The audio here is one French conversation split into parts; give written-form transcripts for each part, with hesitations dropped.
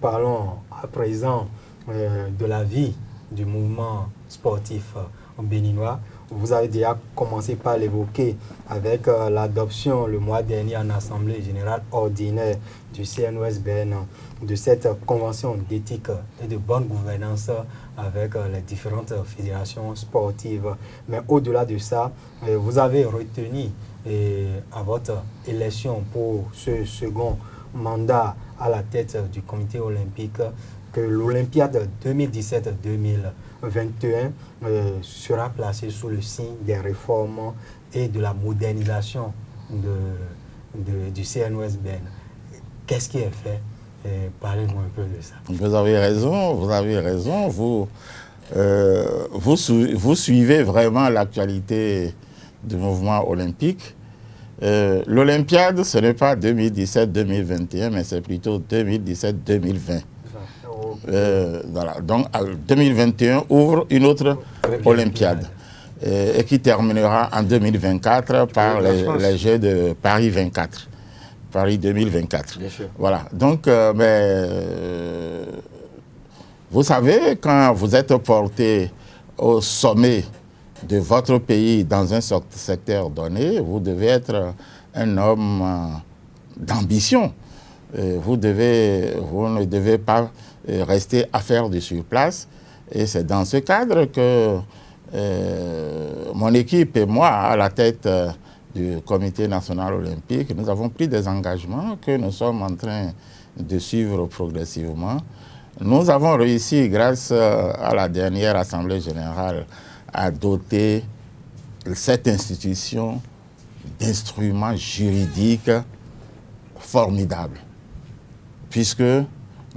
parlons à présent de la vie du mouvement sportif béninois. Vous avez déjà commencé par l'évoquer avec l'adoption le mois dernier en Assemblée générale ordinaire du CNOSBN de cette convention d'éthique et de bonne gouvernance avec les différentes fédérations sportives. Mais au-delà de ça, vous avez retenu à votre élection pour ce second mandat à la tête du comité olympique que l'Olympiade 2017-2021 sera placée sous le signe des réformes et de la modernisation du CNOSBN. Qu'est-ce qui est fait? Parlez-nous un peu de ça. Vous avez raison, vous avez raison. Vous suivez vraiment l'actualité du mouvement olympique. L'Olympiade, ce n'est pas 2017-2021, mais c'est plutôt 2017-2020. Voilà. Donc, 2021 ouvre une autre Olympiade et qui terminera en 2024 par les Jeux de Paris 24. Paris 2024. Bien sûr. Voilà. Donc, vous savez, quand vous êtes porté au sommet de votre pays dans un secteur donné, vous devez être un homme d'ambition. Vous ne devez pas rester à faire du surplace. Et c'est dans ce cadre que mon équipe et moi, à la tête du Comité national olympique, nous avons pris des engagements que nous sommes en train de suivre progressivement. Nous avons réussi, grâce à la dernière Assemblée générale, à doter cette institution d'instruments juridiques formidables, puisque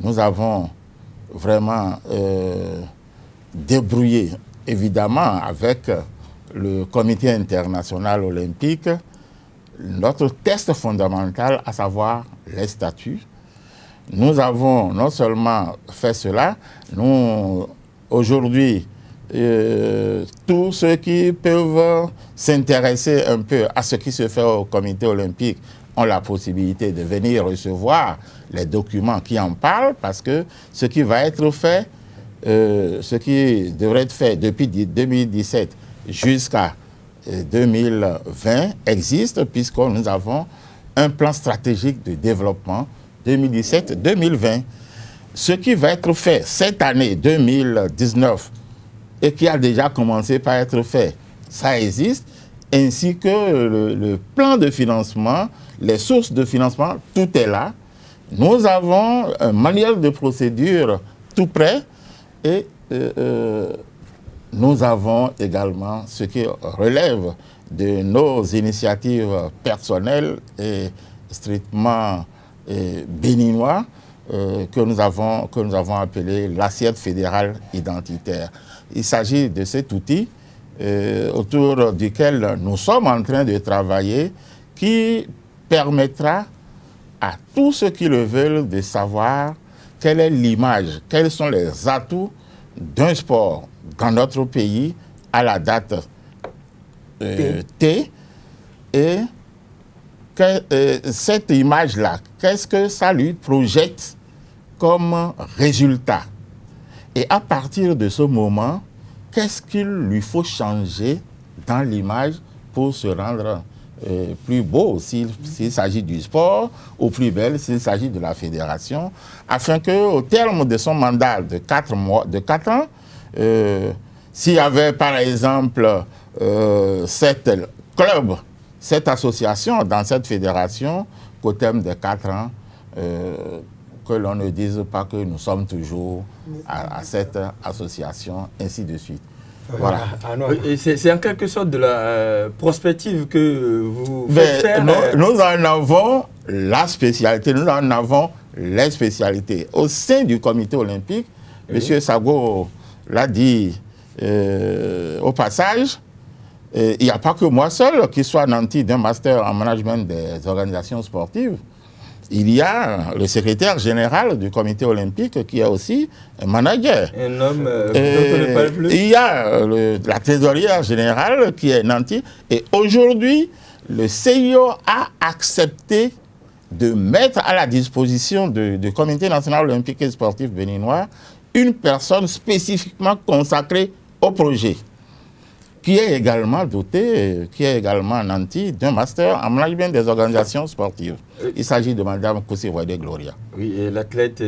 nous avons vraiment débrouillé, évidemment, avec le Comité international olympique, notre test fondamental, à savoir les statuts. Nous avons non seulement fait cela, nous, aujourd'hui, tous ceux qui peuvent s'intéresser un peu à ce qui se fait au Comité olympique ont la possibilité de venir recevoir les documents qui en parlent, parce que ce qui va être fait, ce qui devrait être fait depuis 2017 jusqu'à 2020 existe, puisque nous avons un plan stratégique de développement 2017-2020. Ce qui va être fait cette année 2019 et qui a déjà commencé par être fait, ça existe, ainsi que le plan de financement, les sources de financement, tout est là. Nous avons un manuel de procédure tout prêt et nous avons également ce qui relève de nos initiatives personnelles et strictement béninois que nous avons appelé l'assiette fédérale identitaire. Il s'agit de cet outil autour duquel nous sommes en train de travailler, qui permettra à tous ceux qui le veulent de savoir quelle est l'image, quels sont les atouts d'un sport dans notre pays à la date T, et cette image-là, qu'est-ce que ça lui projette comme résultat? Et à partir de ce moment, qu'est-ce qu'il lui faut changer dans l'image pour se rendre plus beau s'il s'agit du sport, ou plus belle s'il s'agit de la fédération, afin qu'au terme de son mandat de 4 ans, s'il y avait par exemple cette club, cette association dans cette fédération, qu'au terme de 4 ans, que l'on ne dise pas que nous sommes toujours à cette association, ainsi de suite. Voilà. C'est en quelque sorte de la prospective que vous faites faire. Nous en avons la spécialité, nous en avons les spécialités. Au sein du comité olympique, M. Sago l'a dit au passage, il n'y a pas que moi seul qui soit nanti d'un master en management des organisations sportives. Il y a le secrétaire général du comité olympique qui est aussi un manager. Un homme dont on ne parle plus. Il y a la trésorière générale qui est nantie. Et aujourd'hui, le CIO a accepté de mettre à la disposition du Comité national olympique et sportif béninois une personne spécifiquement consacrée au projet, qui est également doté, qui est également nanti d'un master en management des organisations sportives. Il s'agit de Mme Koussé-Wade Gloria. Oui, et l'athlète...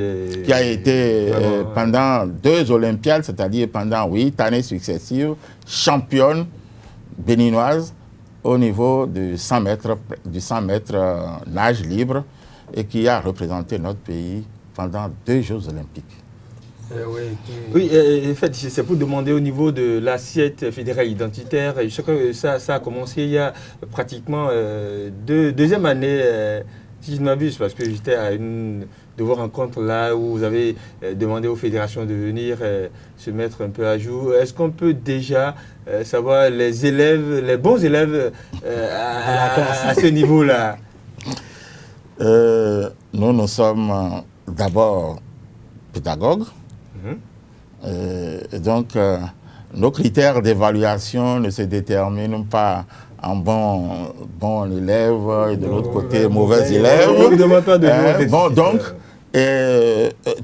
qui a été pendant 2 Olympiades, c'est-à-dire pendant 8 années successives, championne béninoise au niveau du 100 mètres nage libre et qui a représenté notre pays pendant 2 Jeux olympiques. Oui, en fait, c'est pour demander au niveau de l'assiette fédérale identitaire. Je sais que ça a commencé il y a pratiquement 2e année, si je ne m'abuse, parce que j'étais à une de vos rencontres là où vous avez demandé aux fédérations de venir se mettre un peu à jour. Est-ce qu'on peut déjà savoir les élèves, les bons élèves à ce niveau-là? Nous sommes d'abord pédagogues. Donc, nos critères d'évaluation ne se déterminent pas en bon élève et de l'autre côté mauvais élève.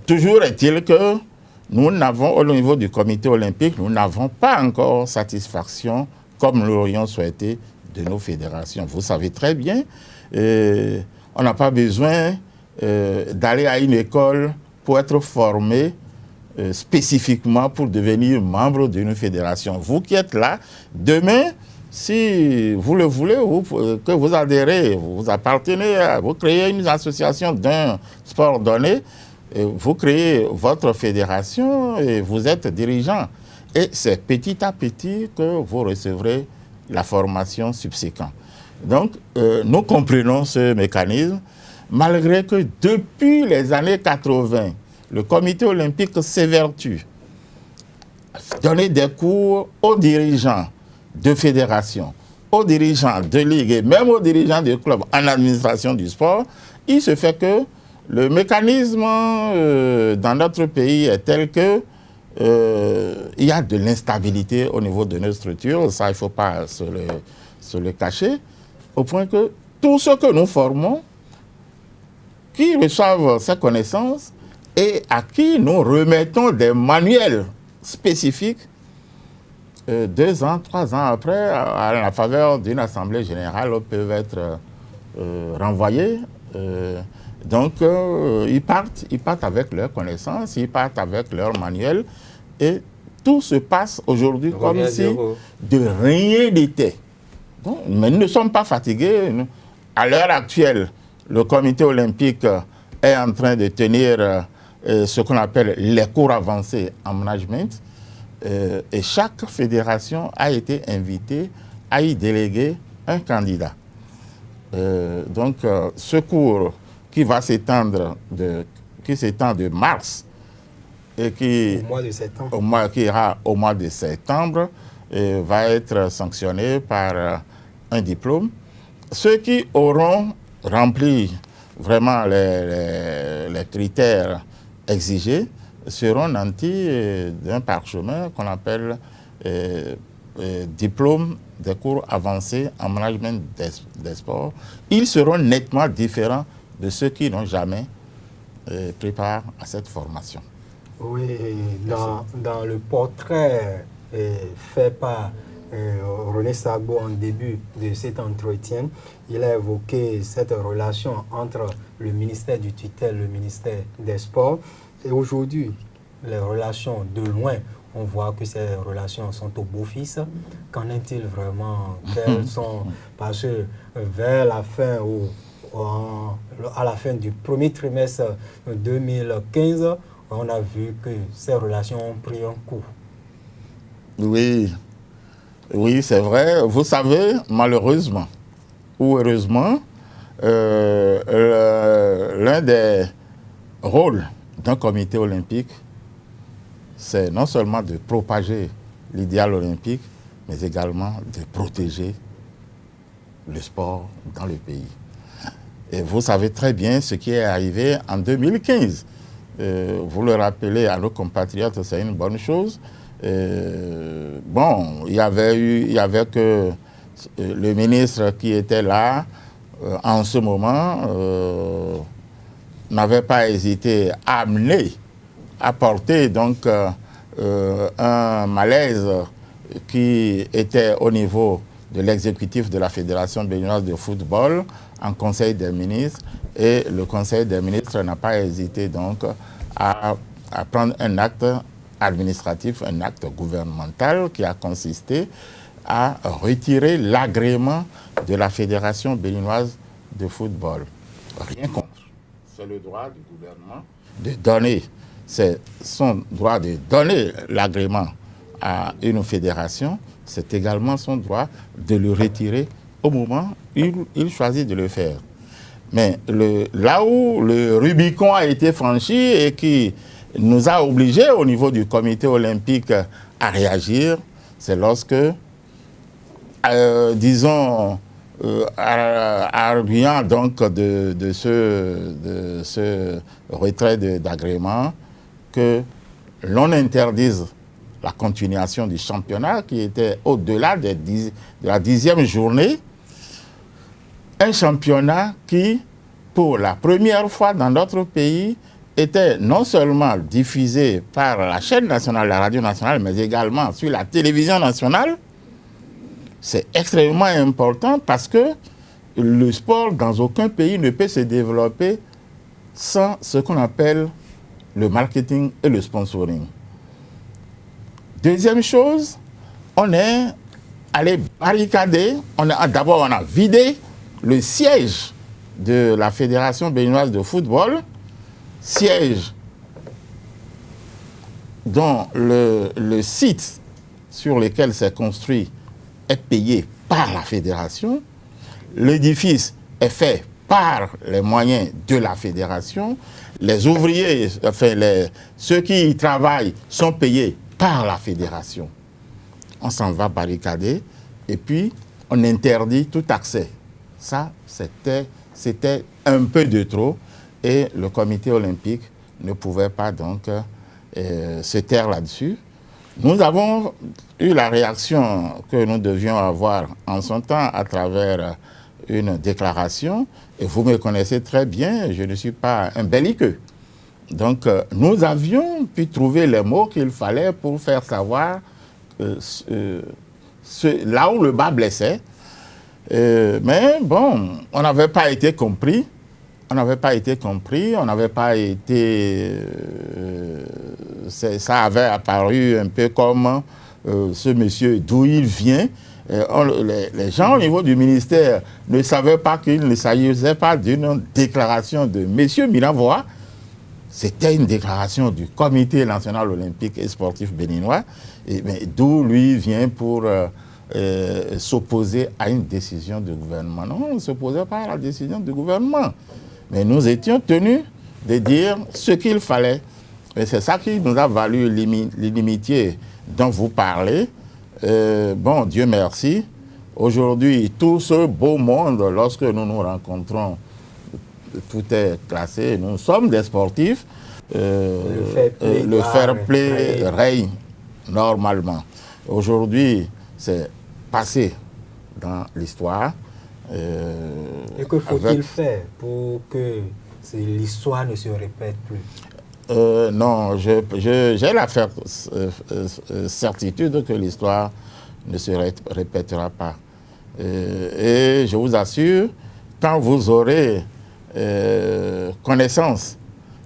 Toujours est-il que nous n'avons, au niveau du comité olympique, nous n'avons pas encore satisfaction, comme nous l'aurions souhaité, de nos fédérations. Vous savez très bien, on n'a pas besoin d'aller à une école pour être formé spécifiquement pour devenir membre d'une fédération. Vous qui êtes là, demain, si vous le voulez, que vous adhérez, vous appartenez, vous créez une association d'un sport donné, vous créez votre fédération et vous êtes dirigeant. Et c'est petit à petit que vous recevrez la formation subséquente. Donc, nous comprenons ce mécanisme, malgré que depuis les années 80, le comité olympique s'évertue à donner des cours aux dirigeants de fédérations, aux dirigeants de ligues et même aux dirigeants de clubs en administration du sport. Il se fait que le mécanisme dans notre pays est tel que il y a de l'instabilité au niveau de nos structures, ça il ne faut pas se le cacher, au point que tous ceux que nous formons, qui reçoivent ces connaissances, et à qui nous remettons des manuels spécifiques 2 ans, 3 ans après, à la faveur d'une assemblée générale, peuvent être renvoyés. Donc, ils partent avec leurs connaissances, ils partent avec leurs manuels, et tout se passe aujourd'hui comme si de rien n'était. Mais nous ne sommes pas fatigués. À l'heure actuelle, le comité olympique est en train de tenir ce qu'on appelle les cours avancés en management. Et chaque fédération a été invitée à y déléguer un candidat. Donc, ce cours qui va s'étendre qui s'étend de mars et qui ira au mois de septembre va être sanctionné par un diplôme. Ceux qui auront rempli vraiment les critères exigés seront nantis d'un parchemin qu'on appelle diplôme des cours avancés en management des sports. Ils seront nettement différents de ceux qui n'ont jamais pris part à cette formation. Oui, dans le portrait fait par René Sagbo en début de cet entretien, il a évoqué cette relation entre le ministère du tutelle, le ministère des Sports. Et aujourd'hui, les relations de loin, on voit que ces relations sont au beau-fils. Qu'en est-il vraiment? Quelles sont, parce que vers la fin à la fin du premier trimestre 2015, on a vu que ces relations ont pris un coup. Oui, c'est vrai. Vous savez, malheureusement ou heureusement, l'un des rôles d'un comité olympique, c'est non seulement de propager l'idéal olympique, mais également de protéger le sport dans le pays. Et vous savez très bien ce qui est arrivé en 2015. Vous le rappelez à nos compatriotes, c'est une bonne chose. Il y avait que le ministre qui était là, en ce moment, n'avait pas hésité à amener, à porter donc un malaise qui était au niveau de l'exécutif de la Fédération béninoise de football en Conseil des ministres, et le Conseil des ministres n'a pas hésité donc à prendre un acte administratif, un acte gouvernemental qui a consisté à retirer l'agrément de la Fédération béninoise de football. Rien contre. C'est le droit du gouvernement de donner, c'est son droit de donner l'agrément à une fédération, c'est également son droit de le retirer au moment où il choisit de le faire. Mais là où le Rubicon a été franchi et qui nous a obligés au niveau du comité olympique à réagir, c'est lorsque, disons, arguant donc de ce retrait d'agrément, que l'on interdise la continuation du championnat qui était au-delà de la 10e journée, un championnat qui, pour la première fois dans notre pays, était non seulement diffusé par la chaîne nationale, la radio nationale, mais également sur la télévision nationale. C'est extrêmement important parce que le sport, dans aucun pays, ne peut se développer sans ce qu'on appelle le marketing et le sponsoring. Deuxième chose, on est allé barricader, d'abord on a vidé le siège de la Fédération béninoise de football, siège dont le site sur lequel c'est construit est payé par la fédération, l'édifice est fait par les moyens de la fédération, les ouvriers, enfin ceux qui y travaillent sont payés par la fédération. On s'en va barricader et puis on interdit tout accès. Ça, c'était un peu de trop et le comité olympique ne pouvait pas donc se taire là-dessus. Nous avons eu la réaction que nous devions avoir en son temps à travers une déclaration. Et vous me connaissez très bien, je ne suis pas un belliqueux. Donc, nous avions pu trouver les mots qu'il fallait pour faire savoir là où le bas blessait. Mais bon, on n'avait pas été compris. On n'avait pas été compris, on n'avait pas été... ça avait apparu un peu comme ce monsieur, d'où il vient. Les gens au niveau du ministère ne savaient pas qu'il ne s'agissait pas d'une déclaration de monsieur Milavoa. C'était une déclaration du Comité national olympique et sportif béninois, d'où lui vient pour s'opposer à une décision du gouvernement. Non, on ne s'opposait pas à la décision du gouvernement. Mais nous étions tenus de dire ce qu'il fallait. Et c'est ça qui nous a valu l'inimitié dont vous parlez. Bon, Dieu merci. Aujourd'hui, tout ce beau monde, lorsque nous nous rencontrons, tout est classé. Nous sommes des sportifs. Le fair play règne normalement. Aujourd'hui, c'est passé dans l'histoire. Et que faut-il faire pour que l'histoire ne se répète plus? Non, j'ai la certitude que l'histoire ne se répétera pas. Et je vous assure, quand vous aurez connaissance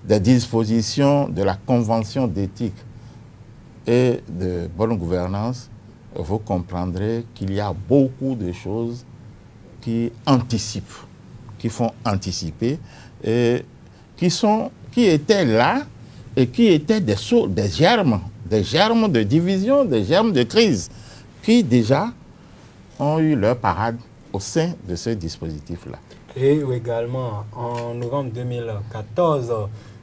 des dispositions de la Convention d'éthique et de bonne gouvernance, vous comprendrez qu'il y a beaucoup de choses qui anticipent, qui font anticiper, et qui étaient là et qui étaient des germes de division, des germes de crise, qui déjà ont eu leur parade au sein de ce dispositif-là. Et également, en novembre 2014,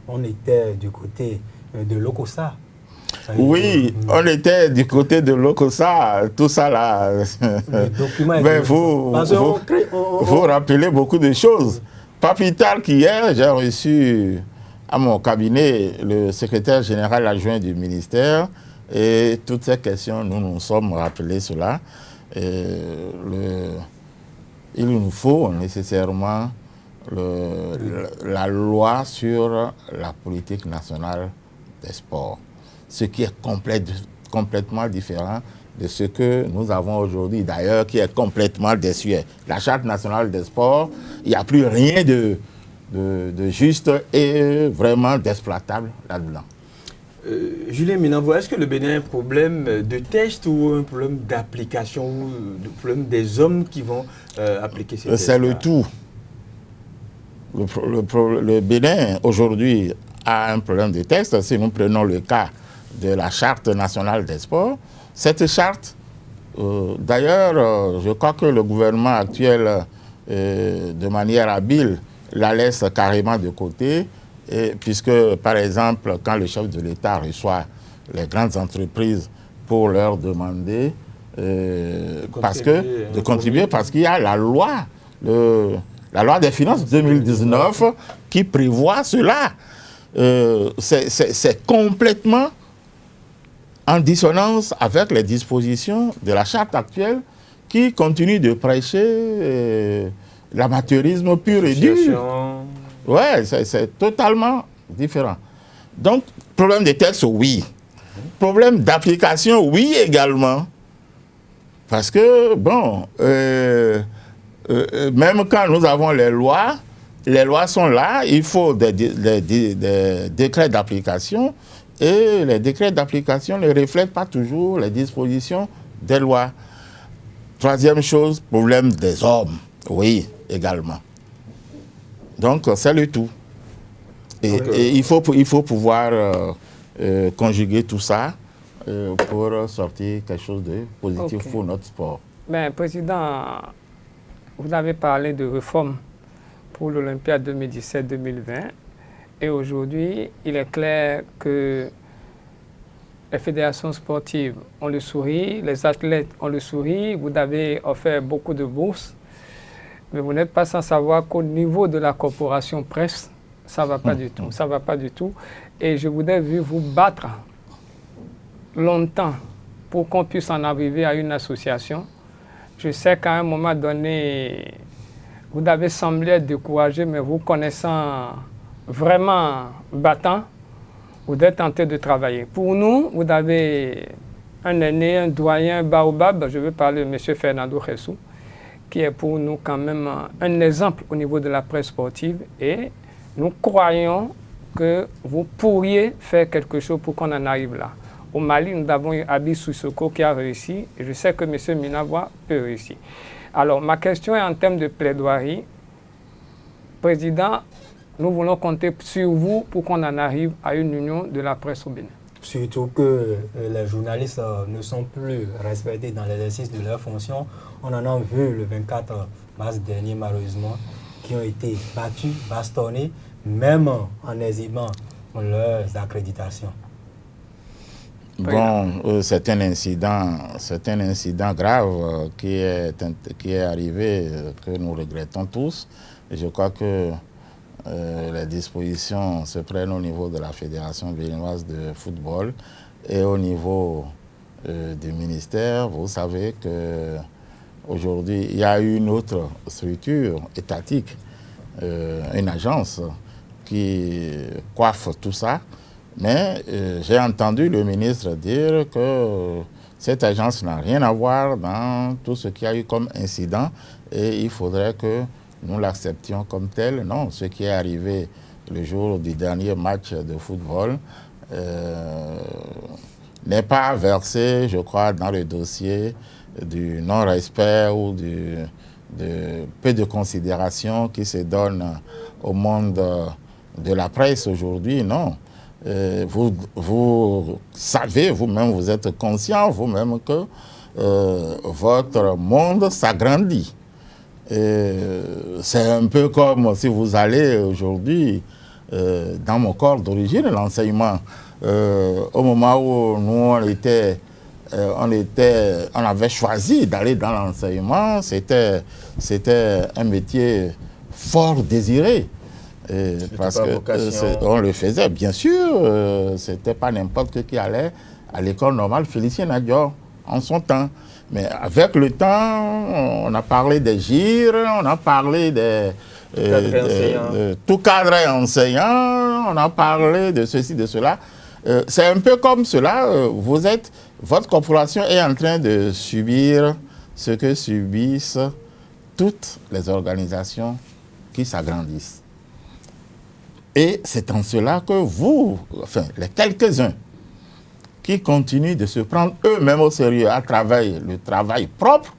on était du côté de l'OCOSA. Oui, on était du côté de l'OCOSA, tout ça là. Vous rappelez beaucoup de choses. Pas plus tard qu'hier, j'ai reçu à mon cabinet le secrétaire général adjoint du ministère et toutes ces questions, nous nous sommes rappelés cela. il nous faut nécessairement la loi sur la politique nationale des sports, ce qui est complètement différent de ce que nous avons aujourd'hui, d'ailleurs, qui est complètement désuet. La Charte nationale des sports, il n'y a plus rien de juste et vraiment d'exploitable là-dedans. Julien Minavo, est-ce que le Bénin a un problème de test ou un problème d'application, ou un problème des hommes qui vont appliquer ces tests? C'est le tout. Le Bénin, aujourd'hui, a un problème de texte. Si nous prenons le cas de la Charte nationale des sports, cette charte, d'ailleurs, je crois que le gouvernement actuel, de manière habile, la laisse carrément de côté, puisque, par exemple, quand le chef de l'État reçoit les grandes entreprises pour leur demander de contribuer, parce qu'il y a la loi des finances 2019 qui prévoit cela. C'est complètement en dissonance avec les dispositions de la charte actuelle qui continue de prêcher l'amateurisme pur et dur. Oui, c'est totalement différent. Donc, problème de texte, oui. Problème d'application, oui également. Parce que, bon, même quand nous avons les lois sont là, il faut des décrets d'application, et les décrets d'application ne reflètent pas toujours les dispositions des lois. Troisième chose, problème des hommes, oui, également. Donc, c'est le tout. Et il faut pouvoir conjuguer tout ça pour sortir quelque chose de positif pour notre sport. Ben, Président, vous avez parlé de réforme pour l'Olympiade 2017-2020. Et aujourd'hui, il est clair que les fédérations sportives ont le sourire, les athlètes ont le sourire. Vous avez offert beaucoup de bourses. Mais vous n'êtes pas sans savoir qu'au niveau de la corporation presse, ça ne va pas du tout. Ça va pas du tout. Et je voudrais vous battre longtemps pour qu'on puisse en arriver à une association. Je sais qu'à un moment donné, vous avez semblé être découragé, mais vous connaissant vraiment battant, vous êtes tenté de travailler. Pour nous, vous avez un aîné, un doyen, un baobab, je veux parler de M. Fernando Ressou, qui est pour nous quand même un exemple au niveau de la presse sportive, et nous croyons que vous pourriez faire quelque chose pour qu'on en arrive là. Au Mali, nous avons eu Abi Sissoko qui a réussi, et je sais que M. Minavoie peut réussir. Alors, ma question est en termes de plaidoirie. Président, nous voulons compter sur vous pour qu'on en arrive à une union de la presse au Bénin. Surtout que les journalistes ne sont plus respectés dans l'exercice de leurs fonctions. On en a vu le 24 mars dernier, malheureusement, qui ont été battus, bastonnés, même en exhibant leurs accréditations. Bon, c'est un incident grave qui est arrivé, que nous regrettons tous. Et je crois que les dispositions se prennent au niveau de la Fédération béninoise de football et au niveau du ministère. Vous savez qu'aujourd'hui, il y a une autre structure étatique, une agence qui coiffe tout ça. Mais j'ai entendu le ministre dire que cette agence n'a rien à voir dans tout ce qu'il y a eu comme incident et il faudrait que nous l'acceptions comme tel. Non, ce qui est arrivé le jour du dernier match de football n'est pas versé, je crois, dans le dossier du non-respect ou de peu de considération qui se donne au monde de la presse aujourd'hui, non. Vous savez, vous-même, vous êtes conscient, vous-même, que votre monde s'agrandit. C'est un peu comme si vous allez aujourd'hui dans mon corps d'origine, l'enseignement. Au moment où nous, on avait choisi d'aller dans l'enseignement, c'était un métier fort désiré. Parce qu'on le faisait, bien sûr, c'était pas n'importe qui allait à l'école normale Félicien Nadior. en son temps. Mais avec le temps, on a parlé des GIR, on a parlé des tout cadre enseignant, on a parlé de ceci, de cela. C'est un peu comme cela, votre corporation est en train de subir ce que subissent toutes les organisations qui s'agrandissent. Et c'est en cela que vous, enfin les quelques-uns qui continuent de se prendre eux-mêmes au sérieux à travers le travail propre,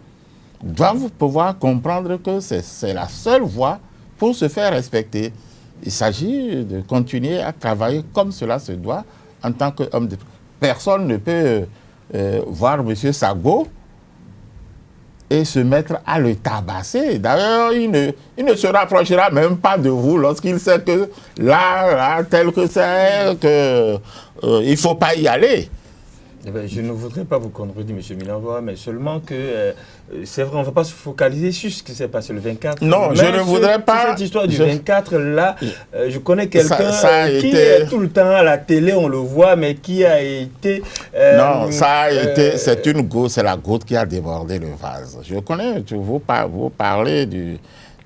doivent pouvoir comprendre que c'est la seule voie pour se faire respecter. Il s'agit de continuer à travailler comme cela se doit en tant qu'homme de... Personne ne peut voir M. Sagbo et se mettre à le tabasser. D'ailleurs, il ne se rapprochera même pas de vous lorsqu'il sait que là, tel que c'est, qu'il ne faut pas y aller. Eh bien, je ne voudrais pas vous contredire, M. Milanvoa, mais seulement que c'est vrai, on ne va pas se focaliser sur ce qui s'est passé le 24. Non, mais je ne voudrais pas... Cette histoire du 24, là, je connais quelqu'un qui est tout le temps à la télé, on le voit, mais qui a été... non, ça a été... C'est une goutte, c'est la goutte qui a débordé le vase. Je connais, vous parlez du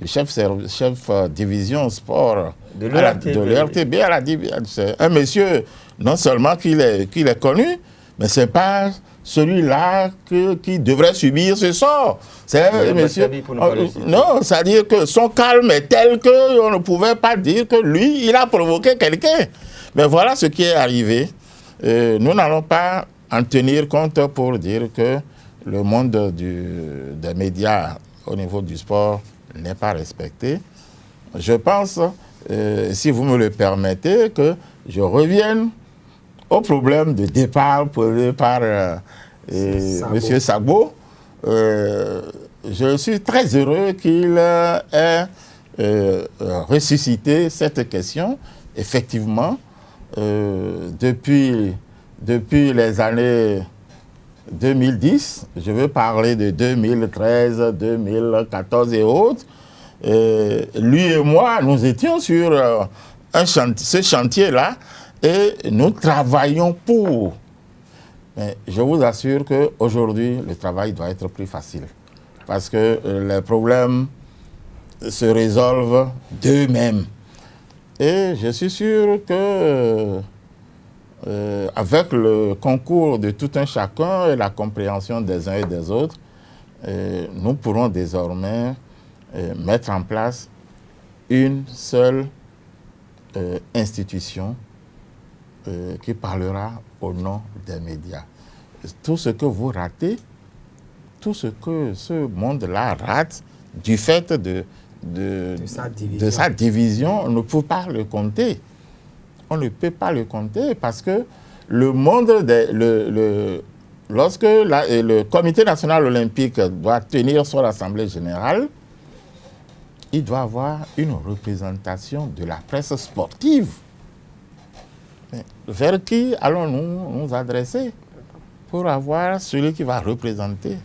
chef division sport de l'RTB. C'est un monsieur, non seulement qu'il est connu, mais ce n'est pas celui-là qui devrait subir ce sort. C'est un monsieur... Non, c'est-à-dire que son calme est tel qu'on ne pouvait pas dire que lui, il a provoqué quelqu'un. Mais voilà ce qui est arrivé. Nous n'allons pas en tenir compte pour dire que le monde des médias au niveau du sport n'est pas respecté. Je pense, si vous me le permettez, que je revienne au problème de départ posé par M. Sagbo. Je suis très heureux qu'il ait ressuscité cette question. Effectivement, depuis les années 2010, je veux parler de 2013, 2014 et autres, lui et moi, nous étions sur ce chantier-là, et nous travaillons pour. Mais je vous assure qu'aujourd'hui, le travail doit être plus facile. Parce que les problèmes se résolvent d'eux-mêmes. Et je suis sûr que avec le concours de tout un chacun et la compréhension des uns et des autres, nous pourrons désormais mettre en place une seule institution qui parlera au nom des médias. Tout ce que vous ratez, tout ce que ce monde-là rate, du fait de sa division, on ne peut pas le compter. On ne peut pas le compter parce que le monde, lorsque le Comité national olympique doit tenir son assemblée générale, il doit avoir une représentation de la presse sportive. Vers qui allons-nous nous adresser pour avoir celui qui va représenter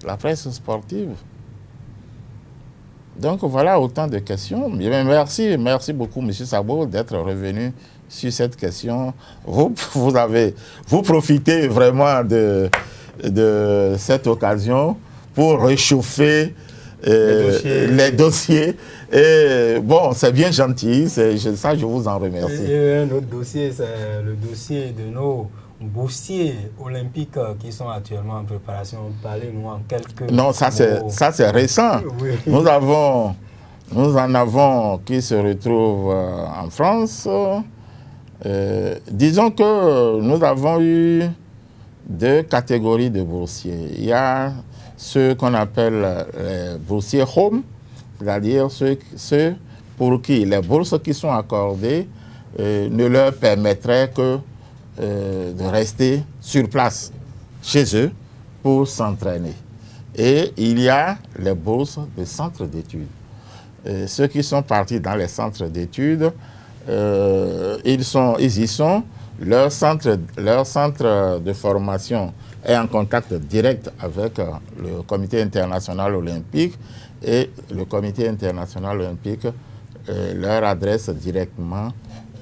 la presse sportive? Donc voilà autant de questions. Merci beaucoup, M. Sagbo, d'être revenu sur cette question. Vous profitez vraiment de cette occasion pour réchauffer les dossiers. Et bon, c'est bien gentil, ça je vous en remercie. Et un autre dossier, c'est le dossier de nos boursiers olympiques qui sont actuellement en préparation. Parlez-nous en quelques Non, ça c'est récent. Oui. Nous en avons qui se retrouvent en France. Disons que nous avons eu deux catégories de boursiers. Il y a ceux qu'on appelle les boursiers home, c'est-à-dire ceux pour qui les bourses qui sont accordées ne leur permettraient que de rester sur place chez eux pour s'entraîner. Et il y a les bourses de centres d'études. Ceux qui sont partis dans les centres d'études, ils y sont. Leur centre de formation est en contact direct avec le Comité international olympique et le Comité international olympique leur adresse directement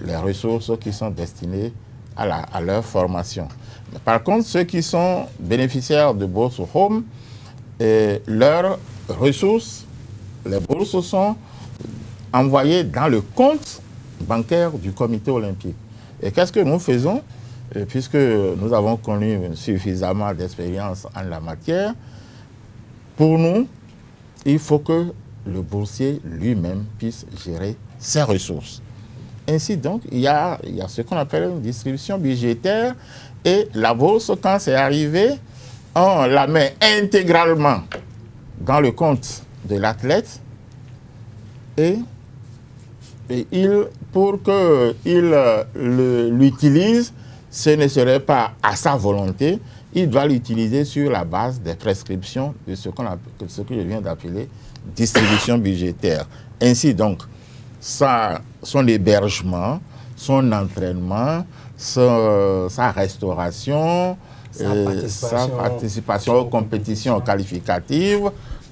les ressources qui sont destinées à leur formation. Par contre, ceux qui sont bénéficiaires de bourse Home, leurs ressources, les bourses sont envoyées dans le compte bancaire du comité olympique. Et qu'est-ce que nous faisons? Puisque nous avons connu suffisamment d'expérience en la matière, pour nous, il faut que le boursier lui-même puisse gérer ses ressources. Ainsi donc, il y a ce qu'on appelle une distribution budgétaire, et la bourse, quand c'est arrivé, on la met intégralement dans le compte de l'athlète, et pour qu'il l'utilise, ce ne serait pas à sa volonté, il doit l'utiliser sur la base des prescriptions de ce que je viens d'appeler distribution budgétaire. Ainsi donc, son hébergement, son entraînement, sa restauration, sa participation aux compétitions qualificatives,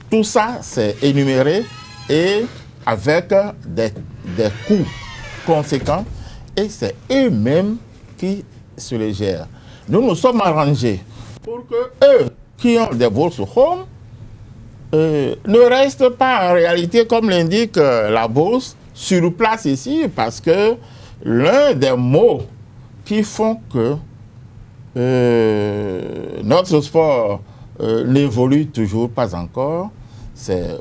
tout ça c'est énuméré et avec des coûts conséquents, et c'est eux-mêmes qui se les gèrent. Nous nous sommes arrangés pour que eux qui ont des bourses Home ne restent pas en réalité, comme l'indique la bourse, sur place ici, parce que l'un des mots qui font que notre sport n'évolue toujours pas encore, c'est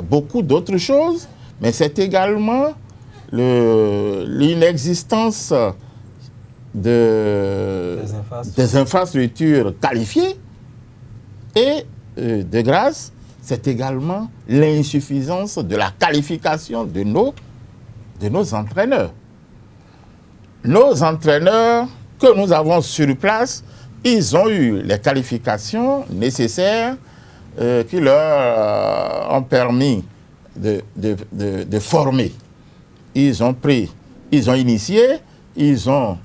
beaucoup d'autres choses, mais c'est également l'inexistence des infrastructures qualifiées, et de grâce, c'est également l'insuffisance de la qualification de nos entraîneurs. Nos entraîneurs que nous avons sur place, ils ont eu les qualifications nécessaires qui leur ont permis de former. Ils ont initié, ils ont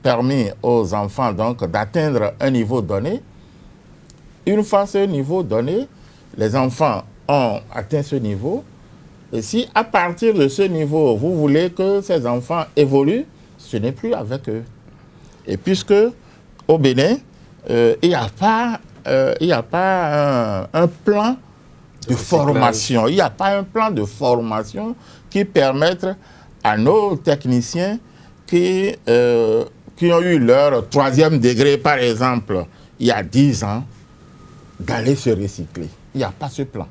permis aux enfants donc d'atteindre un niveau donné. Une fois ce niveau donné, les enfants ont atteint ce niveau. Et si à partir de ce niveau, vous voulez que ces enfants évoluent, ce n'est plus avec eux. Et puisque au Bénin, il n'y a pas un plan de formation. Il n'y a pas un plan de formation qui permette à nos techniciens qui ont eu leur 3e degré, par exemple, il y a 10 ans, d'aller se recycler. Il n'y a pas ce plan.